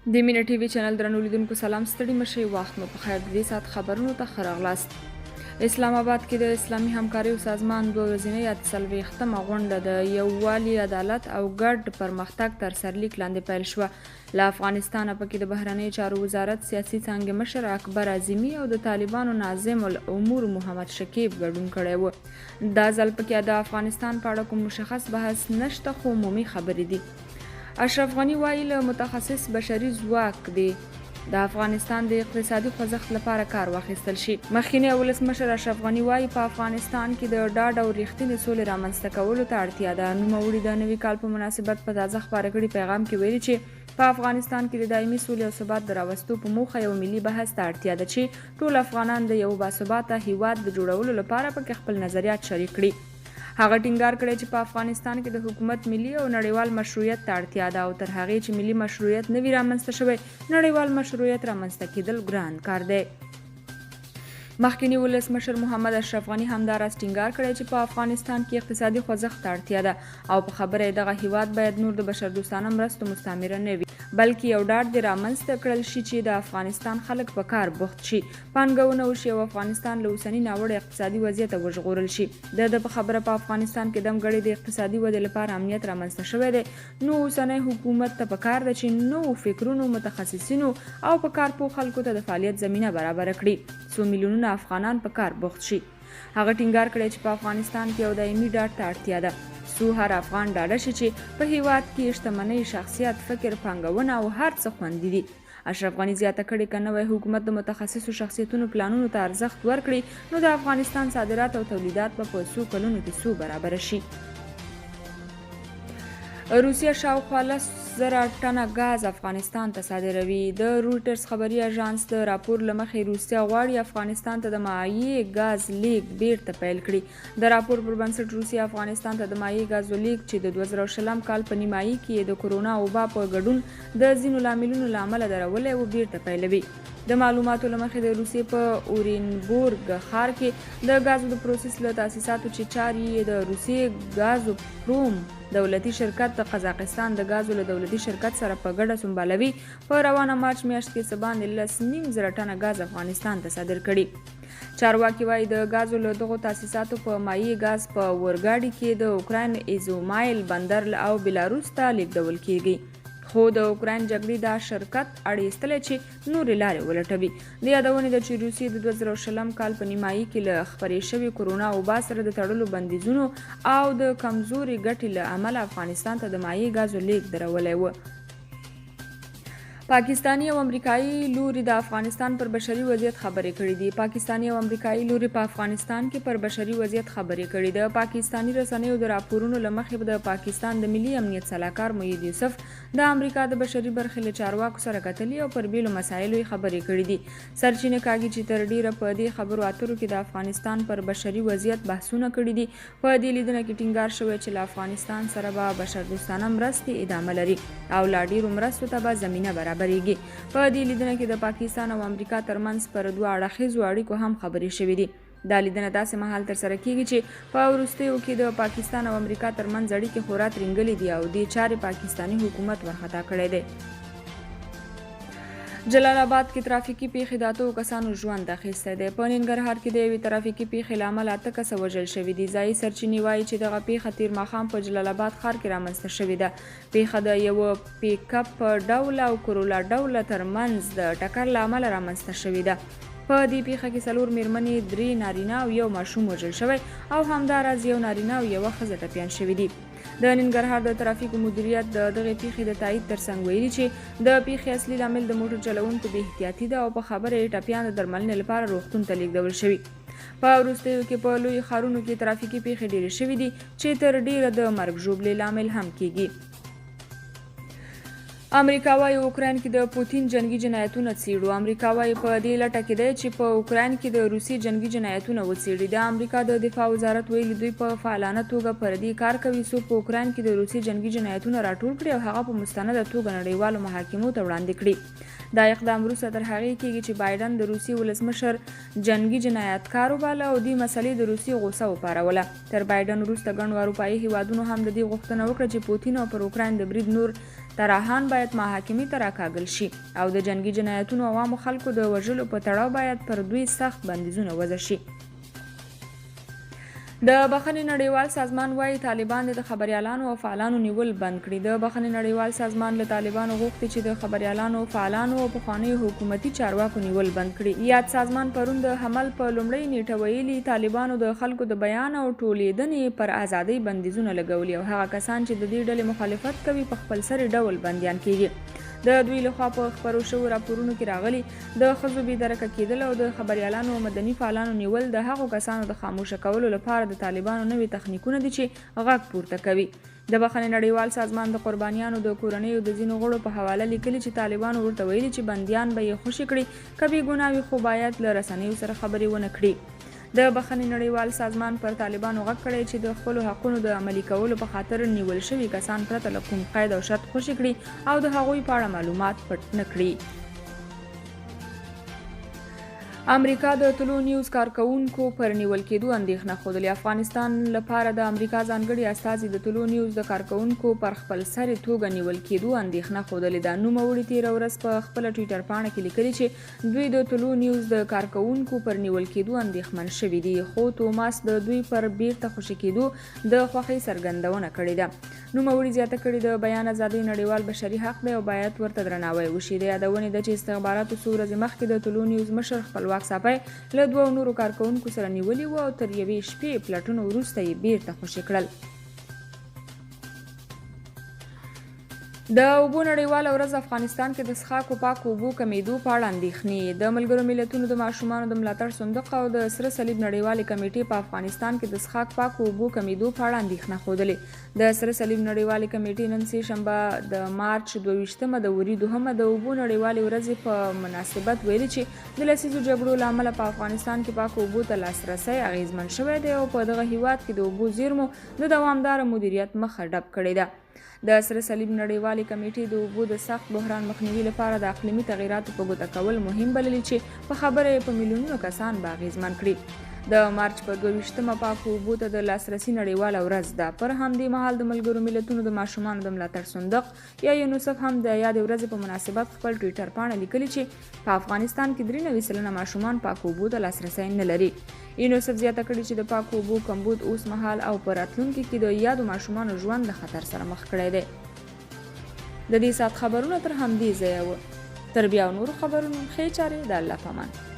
د مینه ټي وي چینل درنو لیدونکو سلام ستړي مشئ وخت مو په خیر. د دې ساعت خبرونو ته ښه راغلاست. اسلام آباد کې د اسلامي همکاریو سازمان 2 ورځنۍ 48مه غونډه د یووالي، عدالت او ګډ پرمختګ تر سرلیک لاندې پیل شوه. له افغانستانه پکې د بهرنیو چارو وزارت سیاسي څانګې مشر اکبر اعظمي او د طالبانو ناظم الامور محمد شکیب ګډون کړی و. دا ځل پکې د افغانستان په اړه کوم مشخص بحث نشته، خو عمومي خبرې دي. اشرف غني وایي له متخصص بشري ځواک دی د افغانستان د اقتصادي خوځښت لپاره کار واخیستل شي. مخکینی ولسمشر اشرف غني وایي په افغانستان کې د ډاډ او ریښتینې سولې رامنځته کولو ته اړتیا ده. نوموړي د نوي کال په مناسبت په تازه خپاره کړي پیغام کې ویلي چې په افغانستان کې د دایمي سولې او ثبات د راوستو په موخه یو ملي بحث ته اړتیا ده چې ټول افغانان د یو باثباته هیواد د جوړولو لپاره پکې خپل نظریات شریک کړي. هغه ټینګار کړی چې په افغانستان کې د حکومت ملي او نړیوال مشروعیت ته اړتیا ده او تر هغې چې ملي مشروعیت نه وي رامنځته شوی، نړیوال مشروعیت رامنځته کېدل ګران کار دی. مخکینی ولسمشر محمد اشرف غني همداراز ټینګار کړی چې په افغانستان کې اقتصادي خوځښت ته اړتیا ده او په خبره یې دغه هیواد باید نور د بشردوستانه مرستو مستعمره نه وي، بلکې یو ډاډ دې رامنځته کړل شي چې د افغانستان خلک په کار بوخت شي، پانګونه وشي او افغانستان له اوسني ناوړه اقتصادي وضعیته وژغورل شي. د په خبره په افغانستان کې دمګړې د اقتصادي ودې لپاره امنیت رامنځته شوی دی، نو اوسنی حکومت ته پکار ده چې نوو فکرونو، متخصصینو او په کارپوه خلکو ته د فعالیت زمینه برابره کړي څو میلیونونه افغانان په کار بوخت شي. هغه ټینګار کړی چې په افغانستان کې یو دایمي ډاډ ته اړتیا ده څو هر افغان ډاډه شي چې په هیواد کې شتمنۍ، شخصیت، فکر، پانګونه او هر څه خوندي دي. اشرف غني زیاته کړې که نوی حکومت د متخصصو شخصیتونو پلانونو ته ارزښت ورکړي نو د افغانستان صادرات او تولیدات به په څو کلونو کې څو برابره شي. روسیه شاوخوا 10,000 ټنه ګاز افغانستان ته صادروي. د رویټرز خبري اژانس د راپور له مخې روسیه غواړي افغانستان ته د مایع ګاز لیږد بیرته پیل کړي. د راپور پر بنسټ روسیه افغانستان ته د مایع ګازو لیږد چې د 2020 کال په نیمایي کې د کورونا وبا په ګډون د ځینو لاملونو له امله درولی و بیرته پیلوي. د معلوماتو له مخې د روسیې په اورینبورګ ښار کې د ګازو د پروسس له تاسیساتو چې چارې د روسیې ګازو پروم دولتي شرکت د قزاقستان د ګازو له دولتي شرکت سره په ګډه سمبالوي، په روانه مارچ میاشت کې څه باندې 10,900 ټنه ګاز افغانستان ته صادر کړي. چارواکي وایي د ګازو له دغو تاسیساتو په مایع ګاز په اورګاډي کې د اوکراین ایزومایل بندر او بیلاروس ته لیږدول کیږي، خو د اوکراین جګړې دا شرکت اړ ایستلی چې نورې لارې ولټوي. د یادونې ده چې روسیې د 2020 کال په نیمایي کې له خپرې شوې کورونا وبا سره د تړلو بندیزونو او د کمزوري ګټې له امله افغانستان ته د مایع ګازو لیږد درولی و. پاکستاني او امریکایي لوري د افغانستان پر بشري وضعیت خبرې کړې دي. پاکستاني او امریکایي لوري په افغانستان کې پر بشري وضعیت خبرې کړې. د پاکستاني رسنیو د راپورونو له مخې د پاکستان د ملي امنیت سلاکار موحد یوسف د امریکا د بشري برخې له چارواکو سره کتلي او پر بیلو مسایلو یې خبرې کړې دي. سرچینې کاږي چې تر ډیره په دې خبرو اترو کې د افغانستان پر بشري وضعیت بحثونه کړي دي. په دې لیدنه کې ټینګار شوی چې له افغانستان سره به بشردوستانه مرستې ادامه لري او لا ډیرو مرستو ته به زمینه برابریږي. په دې لیدنه کې د پاکستان او امریکا ترمنځ پر دوه اړخیزو اړیکو هم خبرې شوې دي. دا لیدنه داسې مهال ترسره کیږي چې په وروستیو کې د پاکستان او امریکا ترمنځ اړیکې خورا ترنګلې دي او دې چارې پاکستاني حکومت ورخطا کړی دی. جلال آباد کې ترافیکي پیښې د 8 کسانو ژوند اخیستی دی. په ننګرهار کې د یوې ترافیکي پیښې له امله 8 کسه وژل شوي دي. ځایي سرچینې وایي چې دغه پیښه تیر ماښام په جلال آباد ښار کې رامنځته شوې ده. پیښه د یوه پیک اپ ډوله او کرولا ډوله ترمنځ د ټکر له امله رامنځته شوې ده. په دې پیښه کې 4 میرمنې، 3 نارینه او یو ماشوم وژل شوی او همداراز یو نارینه او یوه ښځه ټپیان شوي دي. د ننګرهار د ترافیکو مدیریت د دغې پیښې د تایید ترڅنګ ویلي چې د پیښې اصلي لامل د موټر چلوونکو بې احتیاطي ده او په خبره یې ټپیان د درملنې لپاره روغتون ته لیږدول شوي. په وروستیو کې په لوی ښارونو کې ترافیکي پیښې ډېرې شوي دي چې تر ډیره د مرګ ژوبلې لامل هم کیږي. امریکا وايي اوکراین کې د پوتین جنگي جنایتونه څیړو. امریکا وايي په دې لټه کې دی چې په اوکراین کې د روسي جنگي جنایتونه وڅیړي. د امریکا د دفاع وزارت ویلي دوی په فعالانه توګه پر دې کار کوي څو په اوکراین کې د روسي جنگي جنایتونه راټول کړي او هغه په مستنده توګه نړیوالو محاکمو ته وړاندې کړي. دا اقدام وروسته تر هغې کیږي چې بایدن د روسي ولسمشر جنگي جنایتکار وباله او دې مسلې د روسي غوسه وپاروله. تر بایدن وروسته ګڼو اروپایي هیوادونو هم د دې غوښتنه وکړه چې پوتین او پر اوکراین د برید نور طراحان باید محاکمې ته راکاږل شي او د جنگي جنایتونو عوامو خلکو د وژلو په تړاو باید پر دوی سخت بندیزونه وضع شي. د بخښنې نړیوال سازمان وايي طالبان د خبریالانو او فعالانو نیول بند کړي. د بخښنې نړیوال سازمان له طالبانو غوښتي چې د خبریالانو، فعالانو او پخوانیو حکومتي چارواکو نیول بند کړي. یاد سازمان پرون د حمل په لومړۍ نیټه ویلي طالبانو د خلکو د بیان او ټولېدنې پر ازادۍ بندیزونه لګولي او هغه کسان چې د دې ډلې مخالفت کوي په خپلسري ډول بندیان کیږي. د دوی لخوا په خپرو شوو راپورونو کې راغلي د ښځو بېدرکه کېدل او د خبریالانو او مدني فعالانو نیول د هغو کسانو د خاموشه کولو لپاره د طالبانو نوي تخنیکونه دي چې غږ پورته کوي. د بخښنې نړیوال سازمان د قربانیانو د کورنیو د ځینو غړو په حواله لیکلي چې طالبانو ورته ویلي چې بندیان به یې خوشي کړي که بې ګناه وي خو باید له رسنیو سره خبرې ونه کړي. د بخښنې نړیوال سازمان پر طالبانو غږ کړی چې د خپلو حقونو د عملي کولو په خاطر نیول شوي کسان پرته له کوم قید او شرط خوشي کړي او د هغوی په اړه معلومات پټ نه کړي. امریکا د طلوع نیوز کارکونکو پر نیول کېدو اندېښنه ښودلې. افغانستان لپاره د امریکا ځانګړي استازي د طلوع نیوز د کارکونکو پر خپلسري توګه نیول کېدو اندېښنه ښودلې ده. نوموړي تېره ورځ په خپله ټویټر پاڼه کې لیکلي چې دوی د طلوع نیوز د کارکونکو پر نیول کېدو اندېښمن شوي دي، خو توماس د دوی پر بیرته خوشي کېدو د خوښۍ څرګندونه کړې ده. نوموړي زیاته کړې د بیان ازادۍ نړیوال بشري حق دی او باید ورته درناوی وشي. د یادونې ده چې استخباراتو څو ورځې مخکې د طلوع نیوز مشر خپلواک صاحب له دوو نورو کارکونکو سره نیولي وو او تر یوې شپې پلټنو وروسته یې بیرته خوشي کړل. د اوبو نړیواله ورځ افغانستان کې د څښاکو پاکو اوبو کمیدو په اړه اندېښنې. د ملګرو ملتونو د ماشومانو د ملاتړ صندوق او د سره صلیب نړیوالې کمیټې په افغانستان کې د څښاک پاکو اوبو کمیدو په اړه اندېښنه ښودلې. د سره صلیب نړیوالې کمیټې نن سه شنبه د مارچ 22 د وري 2 د اوبو نړیوالې ورځې په مناسبت ویلي چې د لسیزو جګړو له امله په افغانستان کې پاکو اوبو ته لاسرسی اغیزمن شوی دی او په دغه هیواد کې د اوبو زیرمو د دوامداره مدیریت مخه ډب کړې ده. د سره صلیب نړیوالې کمیټې د اوبو د سخت بحران مخنیوي لپاره د اقلیمي تغیراتو په ګوته کول مهم بللي چې په خبره یې په میلیونونو کسان به اغیزمن کړي. د مارچ په 22 پاکو اوبو ته د لاسرسي نړیواله ورځ ده. پر همدې مهال د ملګرو ملتونو د ماشومانو د ملاتړ صندوق یا یونیسف هم د یادې ورځې په مناسبت خپل ټویټر پاڼه لیکلي چې په افغانستان کې 93% ماشومان پاکو اوبو ته لاسرسی نه لري. یونیسف زیاته کړې چې د پاکو اوبو کمبود اوس مهال او په راتلونکي کې د یادو ماشومانو ژوند له خطر سره مخ کړی دی. د دې ساعت خبرونه تر همدې ځایه وو. تر بیا نورو خبرونو ښې چارې د الله په امان.